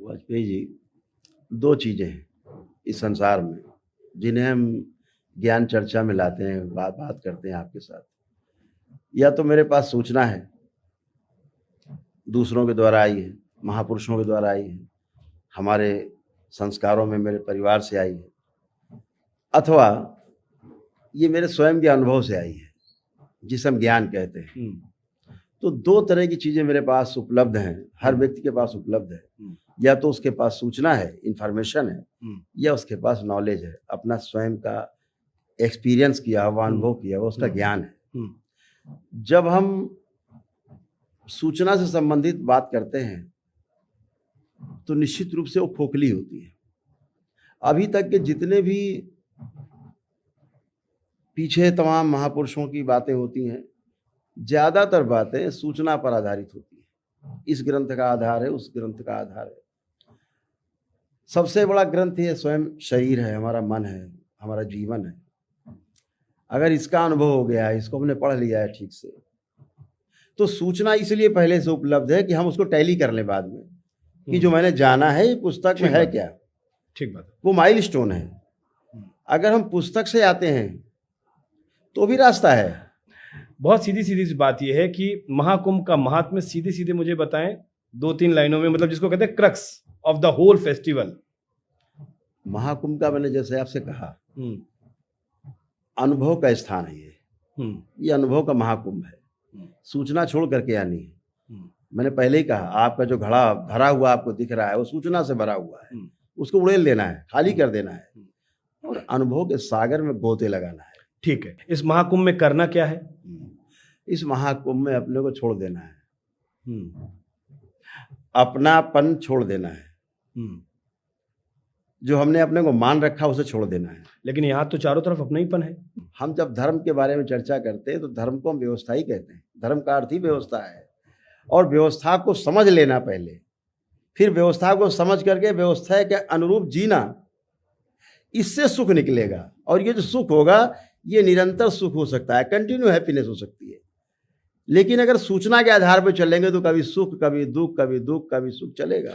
वाजपेयी जी, दो चीज़ें हैं इस संसार में जिन्हें हम ज्ञान चर्चा में लाते हैं, बात करते हैं आपके साथ। या तो मेरे पास सूचना है, दूसरों के द्वारा आई है, महापुरुषों के द्वारा आई है, हमारे संस्कारों में मेरे परिवार से आई है, अथवा ये मेरे स्वयं के अनुभव से आई है, जिसे हम ज्ञान कहते हैं। तो दो तरह की चीज़ें मेरे पास उपलब्ध हैं, हर व्यक्ति के पास उपलब्ध है। या तो उसके पास सूचना है, इंफॉर्मेशन है, या उसके पास नॉलेज है, अपना स्वयं का एक्सपीरियंस किया हुआ, अनुभव किया हुआ, उसका ज्ञान है। जब हम सूचना से संबंधित बात करते हैं तो निश्चित रूप से वो खोखली होती है। अभी तक के जितने भी पीछे तमाम महापुरुषों की बातें होती हैं, ज़्यादातर बातें सूचना पर आधारित होती हैं। इस ग्रंथ का आधार है, उस ग्रंथ का आधार है। सबसे बड़ा ग्रंथ ये स्वयं शरीर है, हमारा मन है, हमारा जीवन है। अगर इसका अनुभव हो गया है, इसको हमने पढ़ लिया है ठीक से, तो सूचना इसलिए पहले से उपलब्ध है कि हम उसको टैली कर लें बाद में कि जो मैंने जाना है ये पुस्तक में है क्या। ठीक बात। वो माइलस्टोन है। अगर हम पुस्तक से आते हैं तो भी रास्ता है। बहुत सीधी सीधी सी बात यह है कि महाकुंभ का महात्म्य सीधे सीधे मुझे बताएं 2-3 लाइनों में, मतलब जिसको कहते हैं crux of the whole festival. Mahakumbh का मैंने जैसे आपसे कहा, अनुभव का स्थान है ये अनुभव का महाकुंभ है। सूचना छोड़ करके आनी है। मैंने पहले ही कहा, आपका जो घड़ा भरा हुआ आपको दिख रहा है वो सूचना से भरा हुआ है, उसको उड़ेल देना है, खाली कर देना है और अनुभव के सागर में गोते लगाना है। ठीक है, इस महाकुंभ में करना क्या है? इस महाकुंभ में अपने को छोड़ देना है, अपनापन छोड़ देना है, जो हमने अपने को मान रखा उसे छोड़ देना है। लेकिन यहाँ तो चारों तरफ अपनाहीपन है। हम जब धर्म के बारे में चर्चा करते हैं तो धर्म को हम व्यवस्था ही कहते हैं। धर्म का अर्थ ही व्यवस्था है और व्यवस्था को समझ लेना पहले, फिर व्यवस्था को समझ करके व्यवस्था के अनुरूप जीना, इससे सुख निकलेगा। और ये जो सुख होगा ये निरंतर सुख हो सकता है, कंटिन्यू हैप्पीनेस हो सकती है। लेकिन अगर सूचना के आधार पर चलेंगे तो कभी सुख, कभी दुख, कभी दुख, कभी सुख चलेगा।